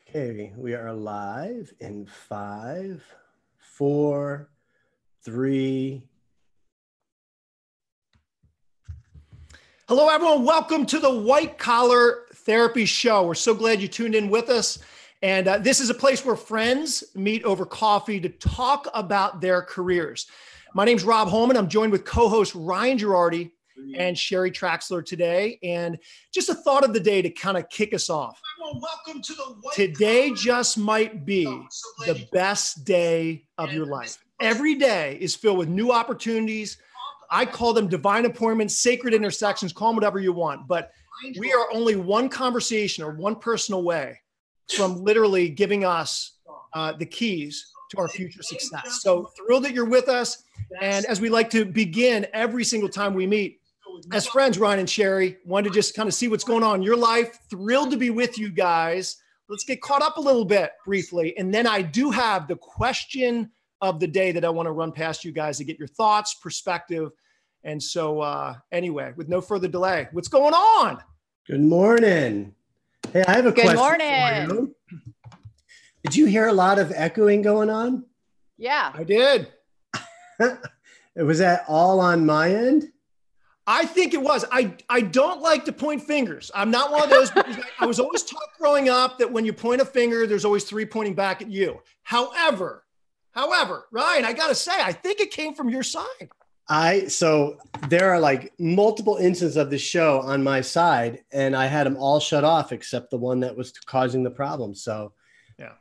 Okay, we are live in 5, 4, 3. Hello, everyone. Welcome to the White Collar Therapy Show. We're so glad you tuned in with us. And this is a place where friends meet over coffee to talk about their careers. My name's Rob Holman. I'm joined with co-host Ryan Girardi and Sheri Traxler today. And just a thought of the day to kind of kick us off. Welcome to the Today just might be the best day of your life. Every day is filled with new opportunities. I call them divine appointments, sacred intersections, call them whatever you want. But we are only one conversation or one person away from literally giving us the keys to our future success. So thrilled that you're with us. And as we like to begin every single time we meet, as friends, Ryan and Sheri, wanted to just kind of see what's going on in your life. Thrilled to be with you guys. Let's get caught up a little bit briefly. And then I do have the question of the day that I want to run past you guys to get your thoughts, perspective. And so anyway, with no further delay, what's going on? Good morning. Hey, I have a question. Good morning. For you. Did you hear a lot of echoing going on? Yeah. I did. Was that all on my end? I think it was. I don't like to point fingers. I'm not one of those because I was always taught growing up that when you point a finger, there's always 3 pointing back at you. However, Ryan, I got to say, I think it came from your side. So there are like multiple instances of the show on my side, and I had them all shut off except the one that was causing the problem. So yeah,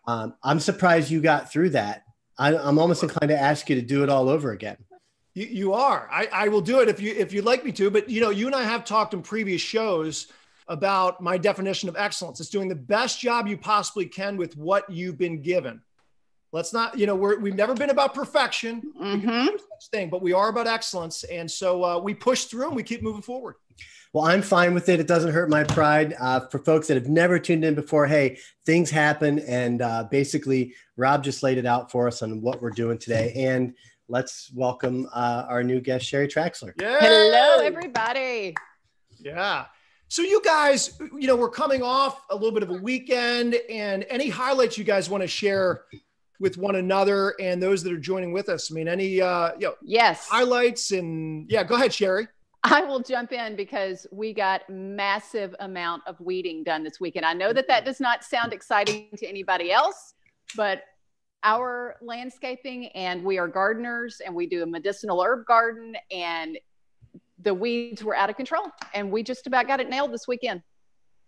I'm surprised you got through that. I'm almost inclined to ask you to do it all over again. You are. I will do it if you'd like me to. But you know, you and I have talked in previous shows about my definition of excellence. It's doing the best job you possibly can with what you've been given. Let's not, we've never been about perfection, such thing, but we are about excellence. And so we push through and we keep moving forward. Well, I'm fine with it. It doesn't hurt my pride. For folks that have never tuned in before, hey, things happen. And basically, Rob just laid it out for us on what we're doing today. And let's welcome our new guest, Sheri Traxler. Yay! Hello, everybody. Yeah. So you guys, we're coming off a little bit of a weekend, and any highlights you guys want to share with one another and those that are joining with us? I mean, any yes, highlights? And yeah, go ahead, Sheri. I will jump in because we got massive amount of weeding done this weekend. I know that does not sound exciting to anybody else, but our landscaping, and we are gardeners, and we do a medicinal herb garden, and the weeds were out of control, and we just about got it nailed this weekend.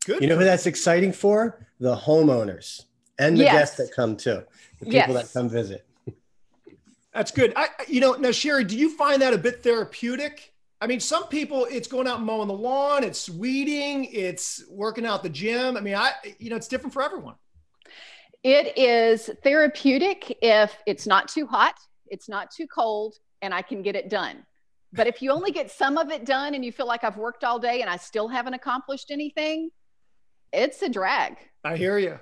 Good. You know who that's exciting for? The homeowners and the guests that come too. The people that come visit. That's good. Now, Sheri, do you find that a bit therapeutic? I mean, some people, it's going out and mowing the lawn, it's weeding, it's working out the gym. I mean, it's different for everyone. It is therapeutic if it's not too hot, it's not too cold, and I can get it done. But if you only get some of it done and you feel like I've worked all day and I still haven't accomplished anything, it's a drag. I hear you.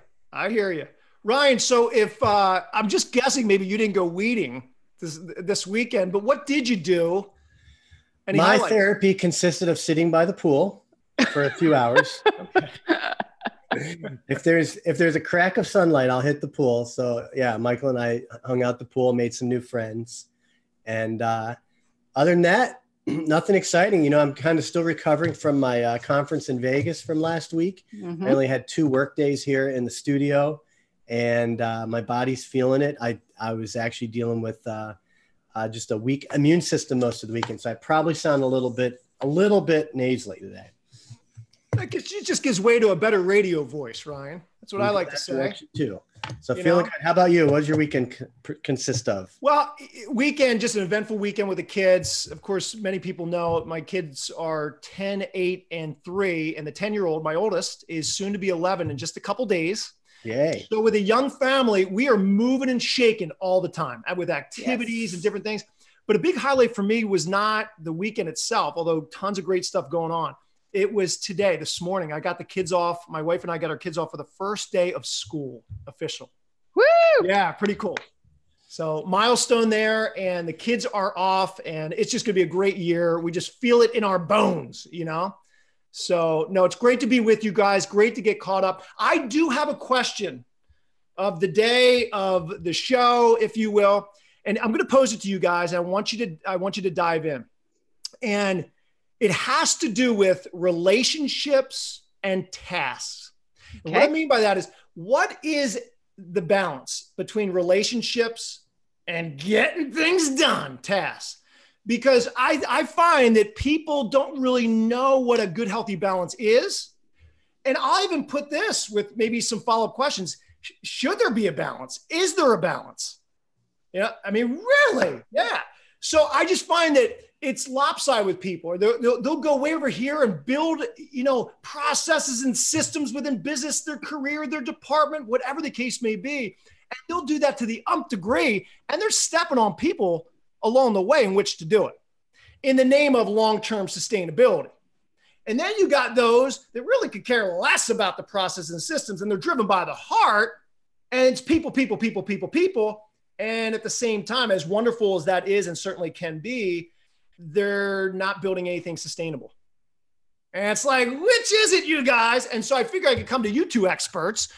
Ryan, so if I'm just guessing, maybe you didn't go weeding this weekend, but what did you do? My therapy consisted of sitting by the pool for a few hours. Okay. If there's a crack of sunlight, I'll hit the pool. So yeah, Michael and I hung out the pool, made some new friends. And other than that, nothing exciting. I'm kind of still recovering from my conference in Vegas from last week. I only had 2 work days here in the studio, and my body's feeling it. I was actually dealing with just a weak immune system most of the weekend. So I probably sound a little bit nasally today. It just gives way to a better radio voice, Ryan. That's what I like to say. Too. So feeling good. How about you? What does your weekend consist of? Well, weekend, just an eventful weekend with the kids. Of course, many people know my kids are 10, 8, and 3. And the 10-year-old, my oldest, is soon to be 11 in just a couple days. Yay. So with a young family, we are moving and shaking all the time with activities and different things. But a big highlight for me was not the weekend itself, although tons of great stuff going on. It was this morning. I got the kids off. My wife and I got our kids off for the first day of school, official. Woo! Yeah, pretty cool. So milestone there, and the kids are off, and it's just going to be a great year. We just feel it in our bones, So no, it's great to be with you guys. Great to get caught up. I do have a question of the day, of the show, if you will. And I'm going to pose it to you guys. I want you to dive in. And it has to do with relationships and tasks. Okay. And what I mean by that is, what is the balance between relationships and getting things done, tasks? Because I find that people don't really know what a good, healthy balance is. And I'll even put this with maybe some follow-up questions. Should there be a balance? Is there a balance? Yeah, I mean, really? Yeah. So I just find that it's lopsided with people. They'll go way over here and build, processes and systems within business, their career, their department, whatever the case may be. And they'll do that to the nth degree. And they're stepping on people along the way in which to do it in the name of long-term sustainability. And then you got those that really could care less about the process and systems, and they're driven by the heart, and it's people. And at the same time, as wonderful as that is and certainly can be, they're not building anything sustainable. And it's like, which is it, you guys? And so I figure I could come to you two experts.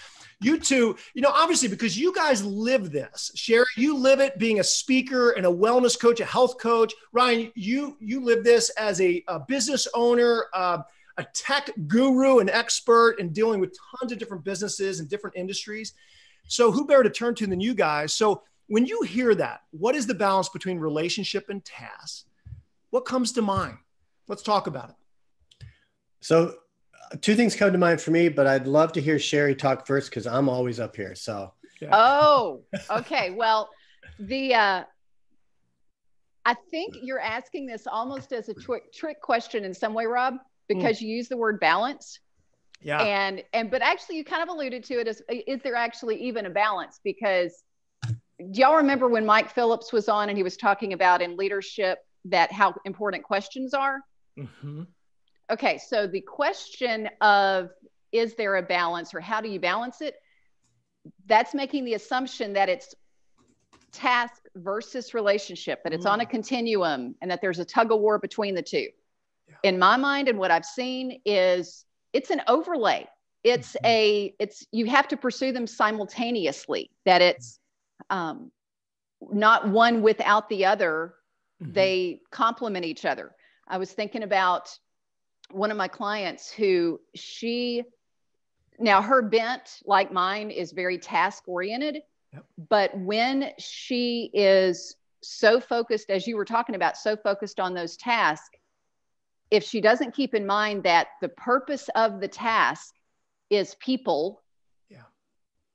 You two, obviously, because you guys live this. Sheri, you live it being a speaker and a wellness coach, a health coach. Ryan, you live this as a business owner, a tech guru, an expert in dealing with tons of different businesses and different industries. So who better to turn to than you guys? So when you hear that, what is the balance between relationship and tasks? What comes to mind? Let's talk about it. So two things come to mind for me, but I'd love to hear Sheri talk first because I'm always up here. So, yeah. Oh, okay. Well, I think you're asking this almost as a trick question in some way, Rob, because you use the word balance. Yeah. But actually you kind of alluded to it as, is there actually even a balance? Because do y'all remember when Mike Phillips was on and he was talking about in leadership that how important questions are? Mm-hmm. Okay, so the question of, is there a balance or how do you balance it? That's making the assumption that it's task versus relationship, that it's on a continuum and that there's a tug of war between the two. Yeah. In my mind and what I've seen is it's an overlay. You have to pursue them simultaneously, that it's not one without the other. Mm-hmm. They complement each other. I was thinking about one of my clients who her bent, like mine, is very task oriented. Yep. But when she is so focused, as you were talking about, so focused on those tasks, if she doesn't keep in mind that the purpose of the task is people,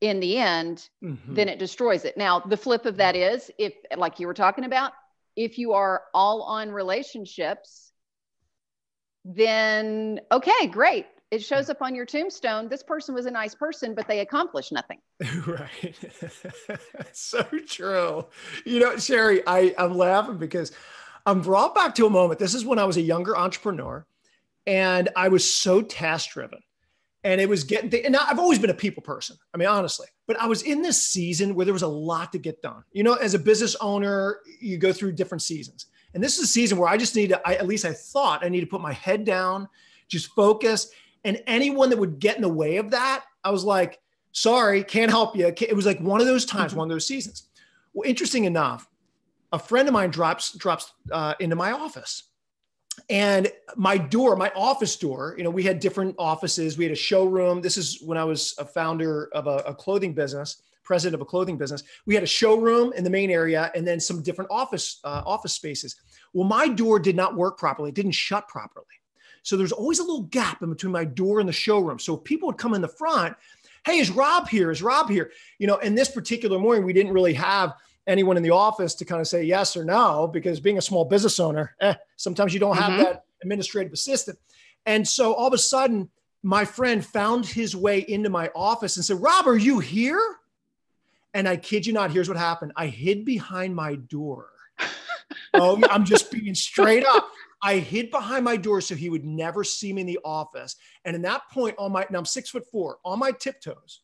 in the end, then it destroys it. Now, the flip of that is, if, like you were talking about, if you are all on relationships, then okay, great. It shows up on your tombstone. This person was a nice person, but they accomplished nothing. Right. So true. Sheri, I'm laughing because I'm brought back to a moment. This is when I was a younger entrepreneur and I was so task driven. And it was and I've always been a people person. I mean, honestly, but I was in this season where there was a lot to get done. As a business owner, you go through different seasons. And this is a season where I just I thought I need to put my head down, just focus. And anyone that would get in the way of that, I was like, sorry, can't help you. It was like one of those times, one of those seasons. Well, interesting enough, a friend of mine drops into my office. And my office door, we had different offices. We had a showroom. This is when I was a founder of a clothing business, president of a clothing business. We had a showroom in the main area and then some different office spaces. Well, my door did not work properly. It didn't shut properly. So there's always a little gap in between my door and the showroom. So if people would come in the front, hey, is Rob here? And this particular morning, we didn't really have anyone in the office to kind of say yes or no, because being a small business owner, sometimes you don't have that administrative assistant. And so all of a sudden, my friend found his way into my office and said, Rob, are you here? And I kid you not, here's what happened. I hid behind my door. Oh, I'm just being straight up. I hid behind my door so he would never see me in the office. And in that point, now I'm 6'4", on my tiptoes,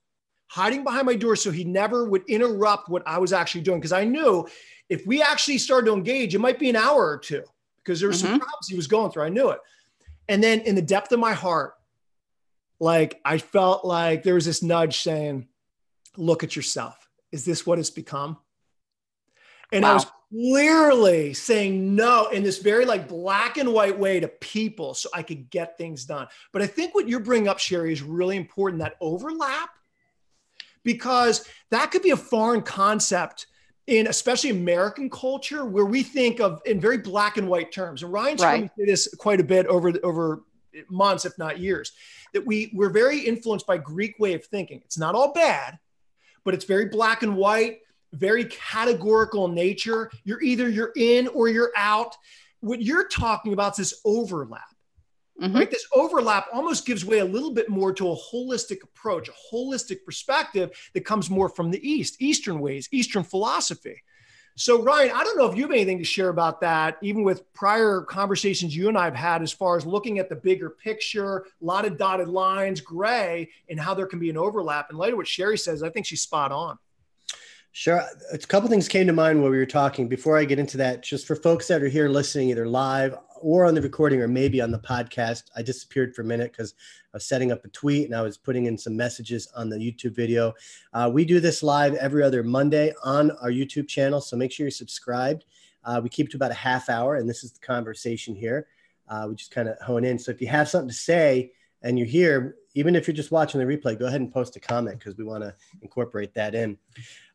hiding behind my door so he never would interrupt what I was actually doing. Because I knew if we actually started to engage, it might be an hour or two because there were some problems he was going through. I knew it. And then in the depth of my heart, like I felt like there was this nudge saying, look at yourself. Is this what it's become? And Wow. I was clearly saying no in this very like black and white way to people so I could get things done. But I think what you're bringing up, Sheri, is really important, that overlap, because that could be a foreign concept in especially American culture, where we think of in very black and white terms. And Ryan's heard me say this quite a bit over months, if not years, that we're very influenced by Greek way of thinking. It's not all bad, but it's very black and white, very categorical in nature. You're in or you're out. What you're talking about is this overlap. Right? This overlap almost gives way a little bit more to a holistic approach, a holistic perspective that comes more from the East, Eastern ways, Eastern philosophy. So Ryan, I don't know if you have anything to share about that, even with prior conversations you and I have had as far as looking at the bigger picture, a lot of dotted lines, gray, and how there can be an overlap. And later what Sheri says, I think she's spot on. Sure. A couple of things came to mind while we were talking. Before I get into that, just for folks that are here listening, either live or on the recording or maybe on the podcast, I disappeared for a minute because I was setting up a tweet and I was putting in some messages on the YouTube video. We do this live every other Monday on our YouTube channel, so make sure you're subscribed. We keep it to about a half hour, and this is the conversation here. We just kind of hone in. So if you have something to say and you're here, even if you're just watching the replay, go ahead and post a comment because we want to incorporate that in.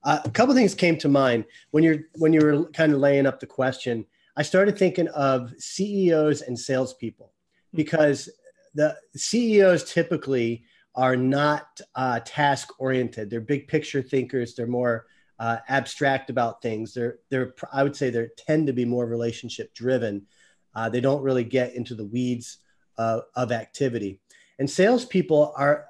A couple of things came to mind when you were kind of laying up the question. I started thinking of CEOs and salespeople, because the CEOs typically are not task oriented. They're big picture thinkers. They're more abstract about things. I would say they tend to be more relationship driven. They don't really get into the weeds of activity. And salespeople are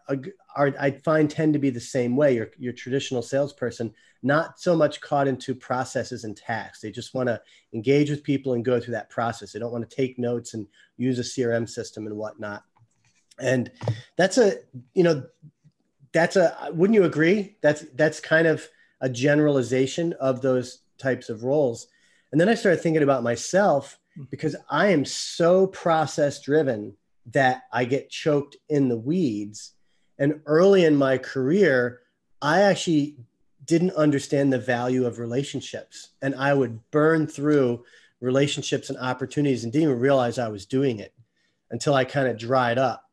I find tend to be the same way. Your traditional salesperson, not so much caught into processes and tasks. They just want to engage with people and go through that process. They don't want to take notes and use a CRM system and whatnot. And wouldn't you agree? That's kind of a generalization of those types of roles. And then I started thinking about myself, because I am so process driven that I get choked in the weeds. And early in my career, I actually didn't understand the value of relationships. And I would burn through relationships and opportunities and didn't even realize I was doing it until I kind of dried up.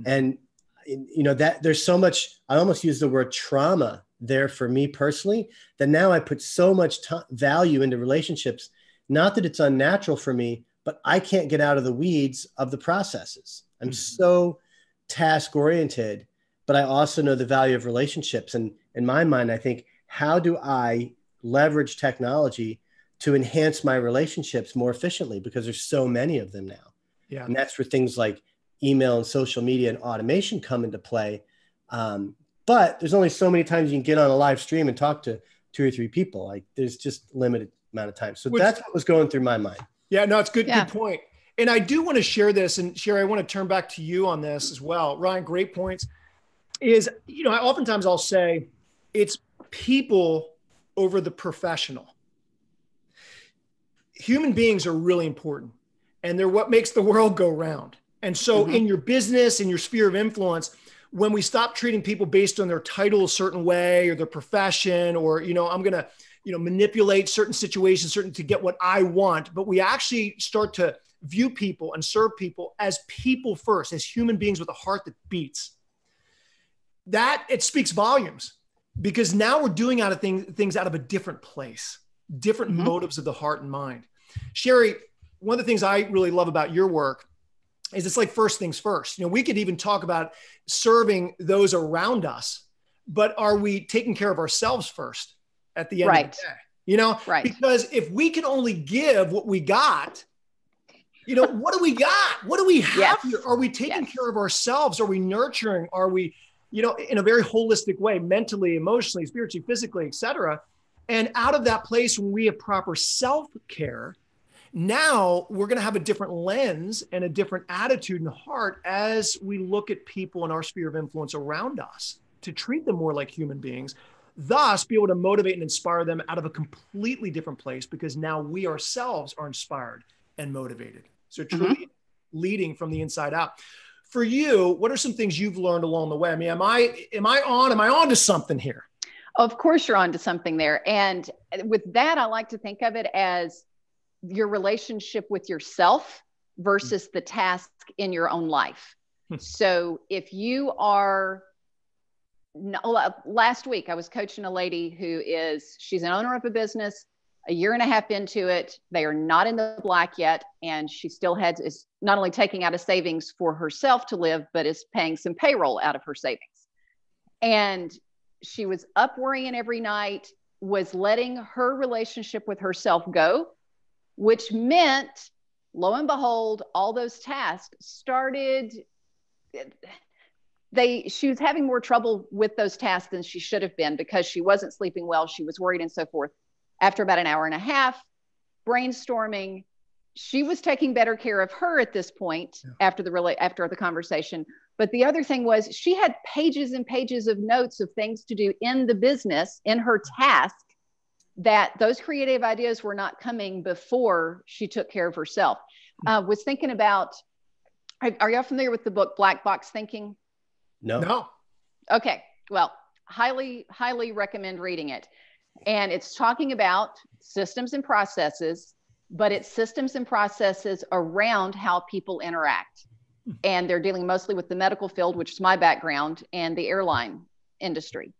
And, that there's so much, I almost use the word trauma there for me personally, that now I put so much value into relationships. Not that it's unnatural for me, but I can't get out of the weeds of the processes. I'm so task oriented, but I also know the value of relationships. And in my mind, I think, how do I leverage technology to enhance my relationships more efficiently? Because there's so many of them now. Yeah. And that's where things like email and social media and automation come into play. But there's only so many times you can get on a live stream and talk to 2 or 3 people. Like, there's just limited amount of time. So that's what was going through my mind. Yeah, no, it's good. Yeah. Good point. And I do want to share this, and Sheri, I want to turn back to you on this as well. Ryan, great points. Oftentimes I'll say it's people over the professional. Human beings are really important, and they're what makes the world go round. And so in your business, in your sphere of influence, when we stop treating people based on their title a certain way or their profession, or, I'm going to, manipulate certain situations, to get what I want, but we actually start to view people and serve people as people first, as human beings with a heart that beats. That it speaks volumes, because now we're doing things out of a different place, different motives of the heart and mind. Sheri, one of the things I really love about your work is it's like first things first. We could even talk about serving those around us, but are we taking care of ourselves first at the end of the day? Right. Because if we can only give what we got, what do we got? What do we have here? Are we taking care of ourselves? Are we nurturing? Are we, in a very holistic way, mentally, emotionally, spiritually, physically, et cetera? And out of that place, when we have proper self-care, now we're going to have a different lens and a different attitude and heart as we look at people in our sphere of influence around us, to treat them more like human beings, thus be able to motivate and inspire them out of a completely different place, because now we ourselves are inspired and motivated. So truly leading from the inside out. For you, what are some things you've learned along the way? I mean, am I on to something here? Of course, you're onto something there. And with that, I like to think of it as your relationship with yourself versus the task in your own life. So if you are, last week I was coaching a lady she's an owner of a business, a year and a half into it. They are not in the black yet. And she still is not only taking out a savings for herself to live, but is paying some payroll out of her savings. And she was up worrying every night, was letting her relationship with herself go, which meant, lo and behold, all those tasks started, she was having more trouble with those tasks than she should have been because she wasn't sleeping well. She was worried and so forth. After about an hour and a half, brainstorming, she was taking better care of her at this point after the conversation. But the other thing was she had pages and pages of notes of things to do in the business, in her task, that those creative ideas were not coming before she took care of herself. Was thinking about, are y'all familiar with the book Black Box Thinking? No. Okay. Well, highly, highly recommend reading it. And it's talking about systems and processes, but it's systems and processes around how people interact. And they're dealing mostly with the medical field, which is my background, and the airline industry.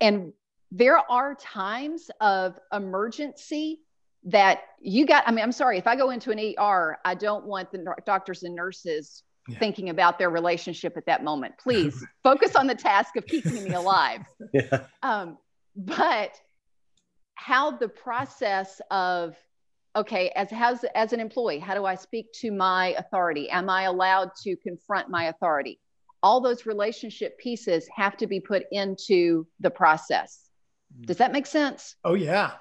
And there are times of emergency that I'm sorry, if I go into an ER, I don't want the doctors and nurses thinking about their relationship at that moment. Please focus on the task of keeping me alive. But how the process of, okay, as an employee, how do I speak to my authority? Am I allowed to confront my authority? All those relationship pieces have to be put into the process. Does that make sense? Oh yeah.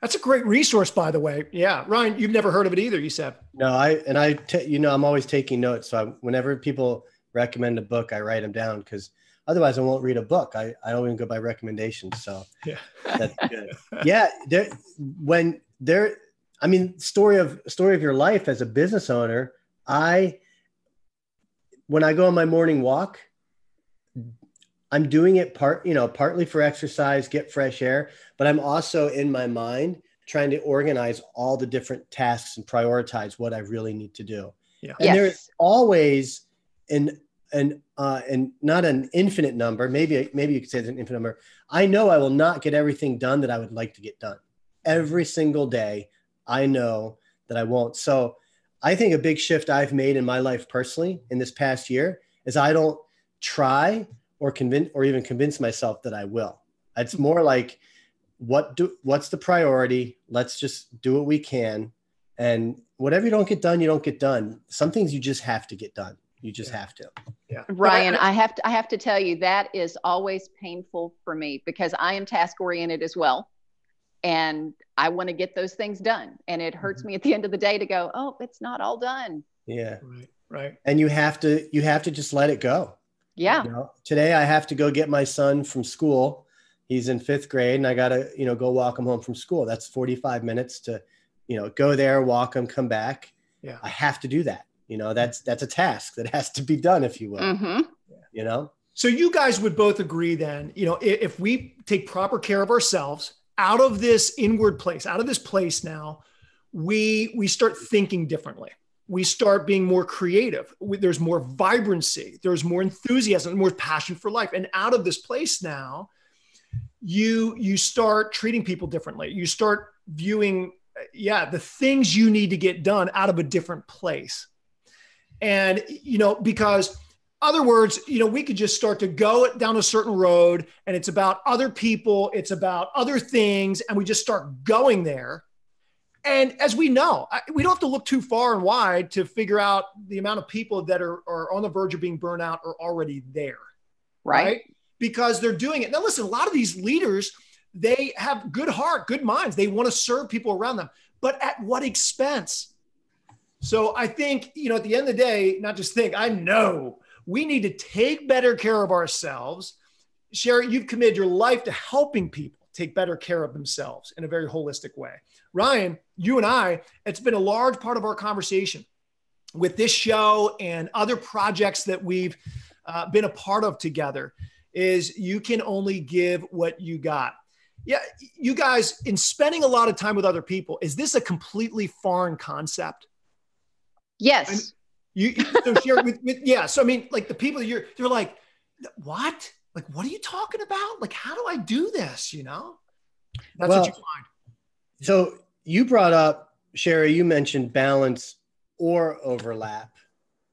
That's a great resource, by the way. Yeah. Ryan, you've never heard of it either, you said. No, I'm always taking notes. So whenever people recommend a book, I write them down because otherwise I won't read a book. I don't even go by recommendations. So that's good. Story of your life as a business owner. When I go on my morning walk, I'm doing it partly for exercise, get fresh air, but I'm also in my mind trying to organize all the different tasks and prioritize what I really need to do. Yeah. And there's always and not an infinite number. Maybe you could say it's an infinite number. I know I will not get everything done that I would like to get done. Every single day, I know that I won't. So I think a big shift I've made in my life personally in this past year is I don't try or even convince myself that I will. It's more like, what's the priority? Let's just do what we can. And whatever you don't get done, you don't get done. Some things you just have to get done. You just have to. Yeah. Ryan, I have to tell you, that is always painful for me because I am task oriented as well. And I want to get those things done. And it hurts me at the end of the day to go, oh, it's not all done. Yeah. Right. And you have to just let it go. Yeah. Today I have to go get my son from school. He's in 5th grade and I got to, go walk him home from school. That's 45 minutes to, go there, walk him, come back. Yeah. I have to do that. That's a task that has to be done, if you will. Mm-hmm. So you guys would both agree then, if we take proper care of ourselves out of this inward place, out of this place now, we start thinking differently. We start being more creative. There's more vibrancy. There's more enthusiasm, more passion for life. And out of this place now, you start treating people differently. You start viewing, the things you need to get done out of a different place. And, because other words, we could just start to go down a certain road and it's about other people, it's about other things, and we just start going there. And as we know, we don't have to look too far and wide to figure out the amount of people that are on the verge of being burned out are already there. Right? Because they're doing it. Now, listen, a lot of these leaders, they have good heart, good minds. They want to serve people around them, but at what expense? So I think, at the end of the day, I know we need to take better care of ourselves. Sheri, you've committed your life to helping people take better care of themselves in a very holistic way. Ryan, you and I, it's been a large part of our conversation with this show and other projects that we've been a part of together, is you can only give what you got. Yeah. You guys, in spending a lot of time with other people, is this a completely foreign concept? Yes. So share yeah. So I mean, like the people they're like, what? Like, what are you talking about? Like, how do I do this? That's what you find. So you brought up, Sheri, you mentioned balance or overlap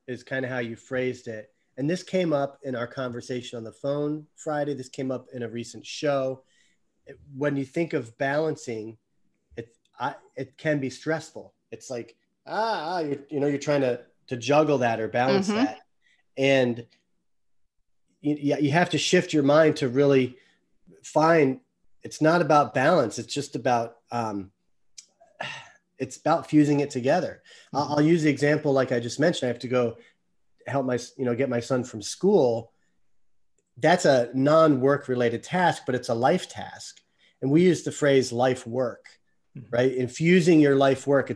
is kind of how you phrased it. And this came up in our conversation on the phone Friday. This came up in a recent show. When you think of balancing, it can be stressful. It's like, you're trying to juggle that or balance that. And you have to shift your mind to really find it's not about balance. It's just about, it's about fusing it together. I'll use the example, like I just mentioned, I have to go help get my son from school. That's a non-work related task, but it's a life task. And we use the phrase life work, right? Infusing your life work.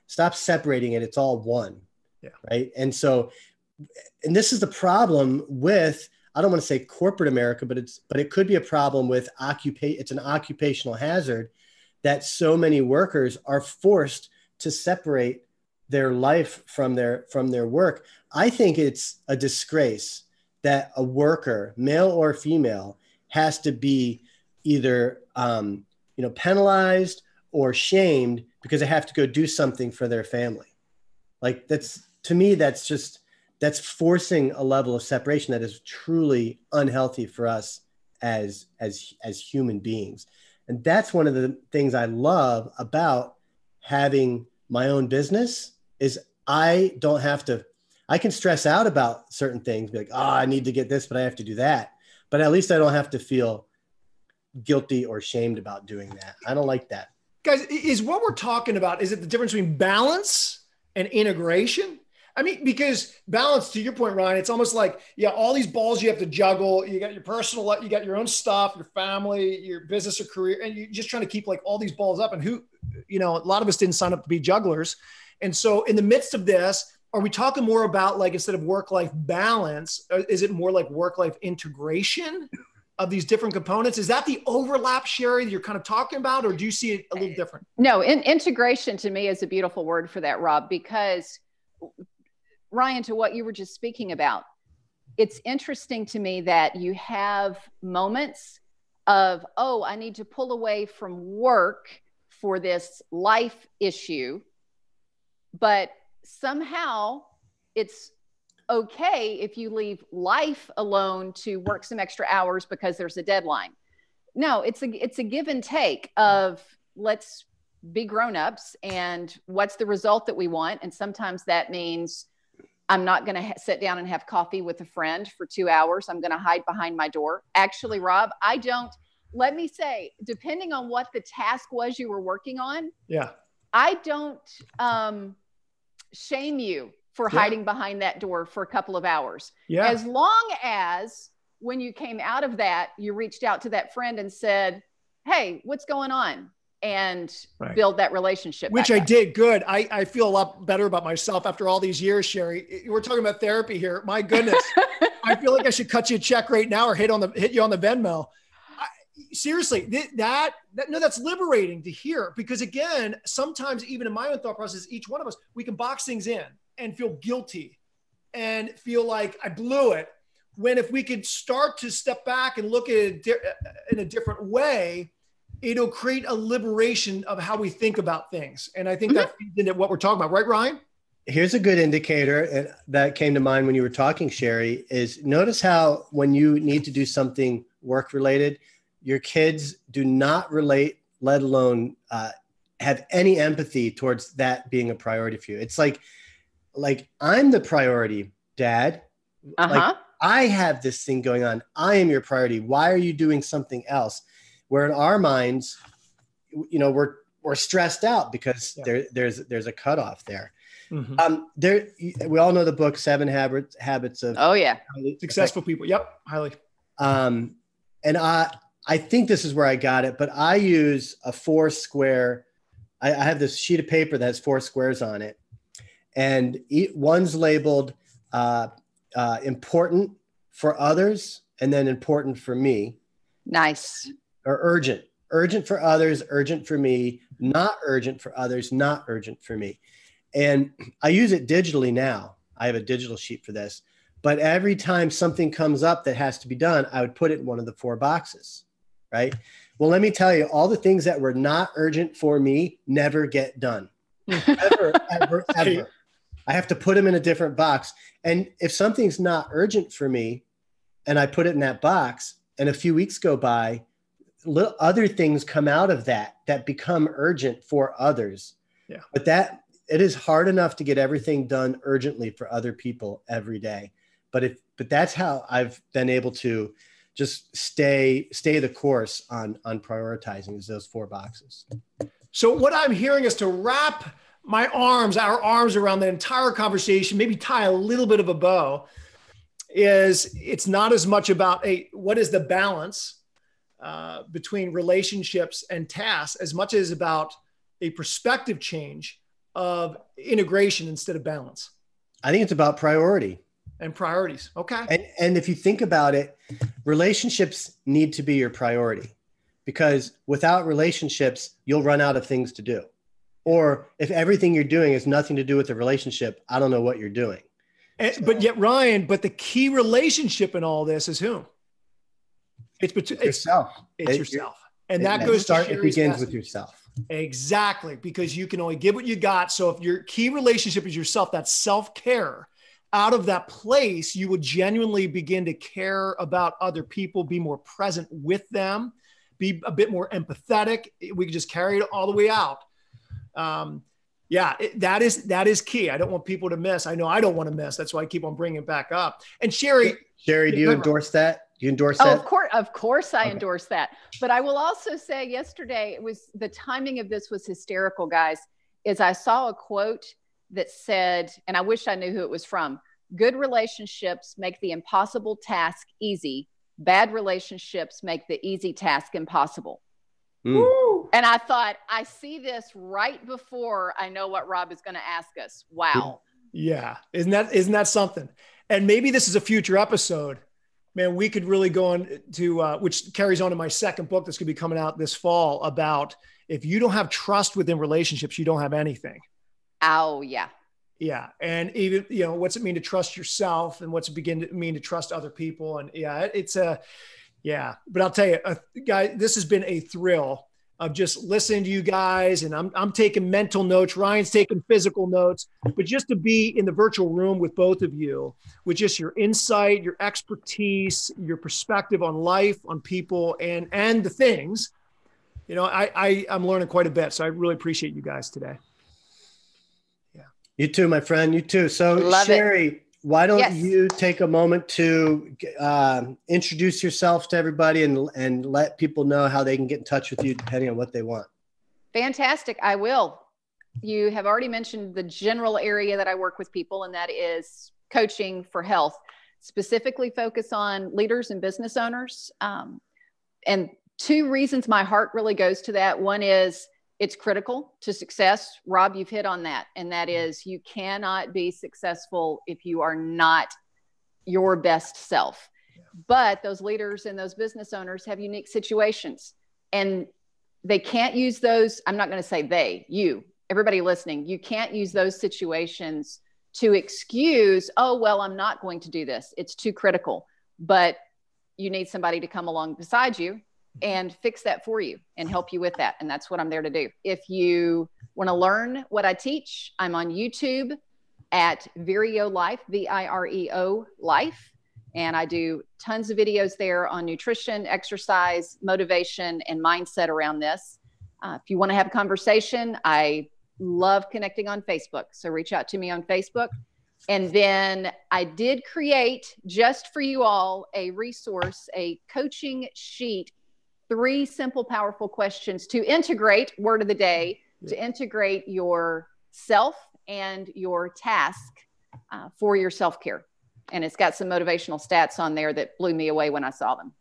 Stop separating it. It's all one. Yeah. Right. And this is the problem with, I don't want to say corporate America, but it could be a problem with it's an occupational hazard that so many workers are forced to separate their life from their work. I think it's a disgrace that a worker, male or female, has to be either penalized or shamed because they have to go do something for their family. Like to me, that's forcing a level of separation that is truly unhealthy for us as human beings. And that's one of the things I love about having my own business is I can stress out about certain things, be like, I need to get this, but I have to do that. But at least I don't have to feel guilty or shamed about doing that. I don't like that. Guys, is what we're talking about, is it the difference between balance and integration? I mean, because balance, to your point, Ryan, it's almost like, all these balls you have to juggle. You got your personal life, you got your own stuff, your family, your business or career, and you're just trying to keep like all these balls up. And a lot of us didn't sign up to be jugglers. And so in the midst of this, are we talking more about like, instead of work-life balance, is it more like work-life integration of these different components? Is that the overlap, Sheri, that you're kind of talking about, or do you see it a little different? No, integration to me is a beautiful word for that, Rob, because Ryan, to what you were just speaking about, it's interesting to me that you have moments of, I need to pull away from work for this life issue, but somehow it's okay if you leave life alone to work some extra hours because there's a deadline. No, it's a give and take of let's be grown-ups and what's the result that we want. And sometimes that means I'm not going to sit down and have coffee with a friend for 2 hours. I'm going to hide behind my door. Actually, Rob, let me say, depending on what the task was you were working on, I don't shame you for hiding behind that door for a couple of hours. Yeah. As long as when you came out of that, you reached out to that friend and said, hey, what's going on? And build that relationship. Which I did. Good. I feel a lot better about myself after all these years, Sheri. We're talking about therapy here. My goodness. I feel like I should cut you a check right now or hit you on the Venmo. Seriously, that's liberating to hear, because again, sometimes even in my own thought process, each one of us, we can box things in and feel guilty and feel like I blew it. When if we could start to step back and look at it in a different way, it'll create a liberation of how we think about things. And I think that feeds into what we're talking about. Right, Ryan? Here's a good indicator that came to mind when you were talking, Sheri, is notice how when you need to do something work-related, your kids do not relate, let alone have any empathy towards that being a priority for you. It's like I'm the priority, Dad. Like I have this thing going on. I am your priority. Why are you doing something else? Where in our minds, we're stressed out because there's a cutoff there. Mm-hmm. We all know the book 7 Habits of Successful People. Yep, highly. And I think this is where I got it, but I use a 4-square. I have this sheet of paper that has 4 squares on it, and one's labeled important for others and then important for me. Nice. Or urgent. Urgent for others, urgent for me, not urgent for others, not urgent for me. And I use it digitally now. I have a digital sheet for this. But every time something comes up that has to be done, I would put it in one of the 4 boxes, right? Well, let me tell you, all the things that were not urgent for me never get done. Ever. I have to put them in a different box. And if something's not urgent for me and I put it in that box and a few weeks go by, other things come out of that become urgent for others. Yeah. But it is hard enough to get everything done urgently for other people every day. But that's how I've been able to just stay the course on prioritizing is those 4 boxes. So what I'm hearing is to wrap our arms around the entire conversation, maybe tie a little bit of a bow, is it's not as much about what is the balance between relationships and tasks as much as about a perspective change of integration instead of balance. I think it's about priority. And priorities. Okay. And if you think about it, relationships need to be your priority, because without relationships, you'll run out of things to do. Or if everything you're doing has nothing to do with the relationship, I don't know what you're doing. But yet, Ryan, the key relationship in all this is whom? It's yourself. It's yourself. And that goes to Sheri's it begins message. with yourself. Exactly. Because you can only give what you got. So if your key relationship is yourself, that's self-care. Out of that place, you would genuinely begin to care about other people, be more present with them, be a bit more empathetic. We could just carry it all the way out. That is key. I don't want people to miss. I know I don't want to miss. That's why I keep on bringing it back up. And Sheri, do you endorse that? Do you endorse that? Of course I endorse that. But I will also say yesterday, the timing of this was hysterical, guys, is I saw a quote that said, and I wish I knew who it was from, good relationships make the impossible task easy. Bad relationships make the easy task impossible. Mm. And I thought, I see this right before I know what Rob is going to ask us. Wow. Yeah. Isn't that something? And maybe this is a future episode. Man, we could really go on to, which carries on to my second book that's going to be coming out this fall, about if you don't have trust within relationships, you don't have anything. Oh, yeah. Yeah. And even, what's it mean to trust yourself, and what's it mean to trust other people? And but I'll tell you, guys, this has been a thrill of just listening to you guys. And I'm taking mental notes. Ryan's taking physical notes, but just to be in the virtual room with both of you, with just your insight, your expertise, your perspective on life, on people, and the things, I'm learning quite a bit. So I really appreciate you guys today. You too, my friend. You too. So Sheri, why don't you take a moment to introduce yourself to everybody and let people know how they can get in touch with you depending on what they want. Fantastic. I will. You have already mentioned the general area that I work with people, and that is coaching for health, specifically focus on leaders and business owners. And 2 reasons my heart really goes to that. One is it's critical to success. Rob, you've hit on that. And that is, you cannot be successful if you are not your best self. But those leaders and those business owners have unique situations, and they can't use those. I'm not going to say everybody listening, you can't use those situations to excuse, oh, well, I'm not going to do this. It's too critical. But you need somebody to come along beside you and fix that for you and help you with that. And that's what I'm there to do. If you want to learn what I teach, I'm on YouTube at Vireo Life, Vireo Life. And I do tons of videos there on nutrition, exercise, motivation, and mindset around this. If you want to have a conversation, I love connecting on Facebook. So reach out to me on Facebook. And then I did create, just for you all, a resource, a coaching sheet, 3 simple, powerful questions to integrate, word of the day, to integrate your self and your task for your self-care. And it's got some motivational stats on there that blew me away when I saw them.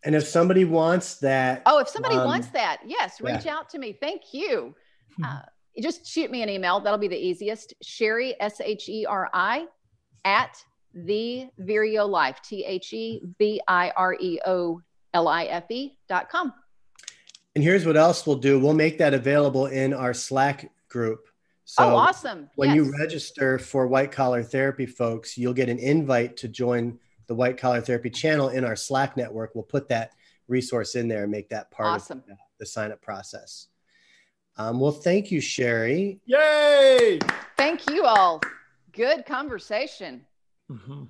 And if somebody wants that. Oh, if somebody wants that, yes, reach out to me. Thank you. Just shoot me an email. That'll be the easiest. Sheri, Sheri, at The Vireo Life, TheVireolife.com. And here's what else we'll do. We'll make that available in our Slack group. So awesome. When you register for White Collar Therapy, folks, you'll get an invite to join the White Collar Therapy channel in our Slack network. We'll put that resource in there and make that part of the sign-up process. Well, thank you, Sheri. Yay! Thank you all. Good conversation. Mm-hmm.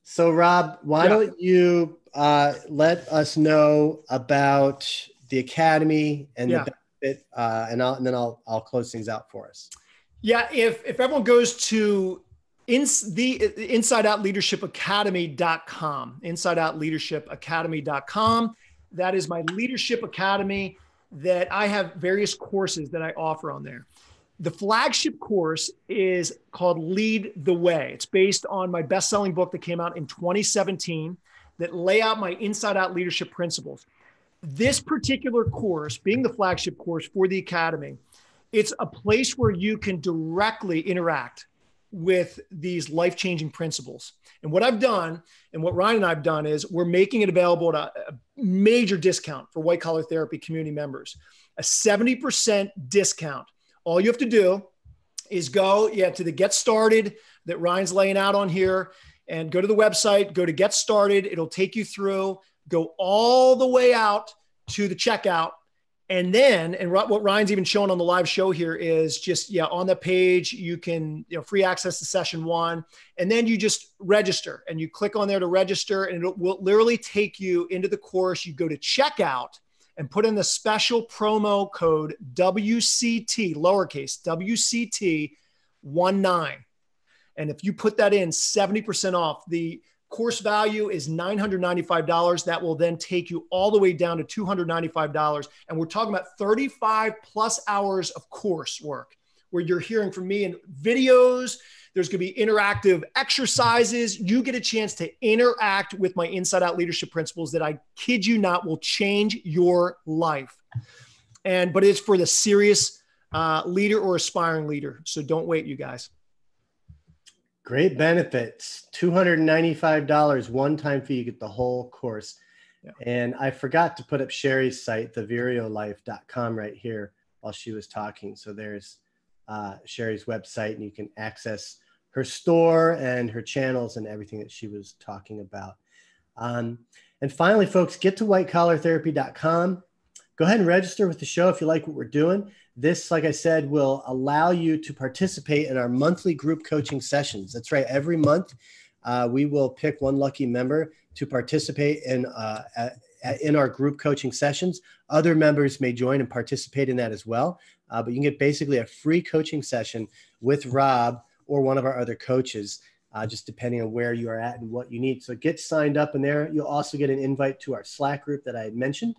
So, Rob, why don't you let us know about the Academy and the benefit, and then I'll close things out for us. Yeah, if everyone goes to InsideOutLeadershipAcademy.com, InsideOutLeadershipAcademy.com, that is my leadership academy that I have various courses that I offer on there. The flagship course is called Lead the Way. It's based on my best-selling book that came out in 2017 that lay out my inside out leadership principles. This particular course, being the flagship course for the Academy, it's a place where you can directly interact with these life-changing principles. And what I've done, and what Ryan and I have done, is we're making it available at a major discount for White Collar Therapy community members, a 70% discount. All you have to do is go to the Get Started that Ryan's laying out on here, and go to the website, go to Get Started. It'll take you through, go all the way out to the checkout. And then, and what Ryan's even showing on the live show here is just, on the page, you can, free access to session 1. And then you just register, and you click on there to register, and it will literally take you into the course. You go to checkout and put in the special promo code WCT, lowercase WCT 19. And if you put that in, 70% off. The course value is $995. That will then take you all the way down to $295. And we're talking about 35 plus hours of coursework where you're hearing from me in videos. There's going to be interactive exercises. You get a chance to interact with my inside out leadership principles that, I kid you not, will change your life. But it's for the serious leader or aspiring leader. So don't wait, you guys. Great benefits, $295 one-time fee. You get the whole course. Yeah. And I forgot to put up Sheri's site, thevireolife.com, right here while she was talking. So there's Sheri's website, and you can access her store and her channels and everything that she was talking about. And finally, folks, get to whitecollartherapy.com. Go ahead and register with the show if you like what we're doing. This, like I said, will allow you to participate in our monthly group coaching sessions. That's right. Every month, we will pick one lucky member to participate in our group coaching sessions. Other members may join and participate in that as well. But you can get basically a free coaching session with Rob or one of our other coaches, just depending on where you are at and what you need. So get signed up in there. You'll also get an invite to our Slack group that I had mentioned.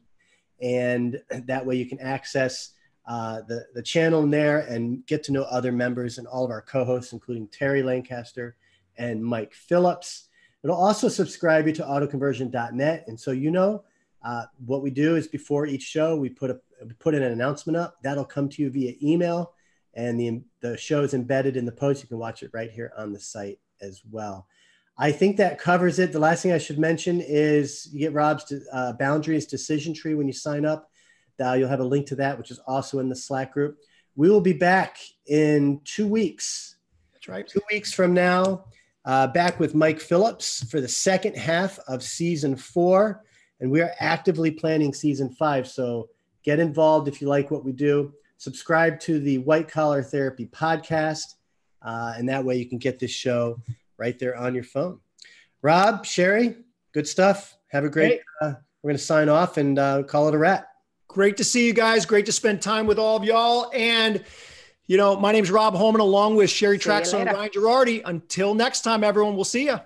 And that way you can access the channel in there and get to know other members and all of our co-hosts, including Terry Lancaster and Mike Phillips. It'll also subscribe you to autoconversion.net. And so, what we do is before each show, we put in an announcement up. That'll come to you via email, and the show is embedded in the post. You can watch it right here on the site as well. I think that covers it. The last thing I should mention is you get Rob's boundaries decision tree when you sign up. You'll have a link to that, which is also in the Slack group. We will be back in 2 weeks. That's right. 2 weeks from now, back with Mike Phillips for the second half of season 4. And we are actively planning season 5. So get involved if you like what we do. Subscribe to the White Collar Therapy podcast. And that way you can get this show right there on your phone. Rob, Sheri, good stuff. Have a great, we're going to sign off and call it a wrap. Great to see you guys. Great to spend time with all of y'all. And, my name's Rob Holman, along with Sheri Traxler and Ryan Girardi. Until next time, everyone, we'll see you.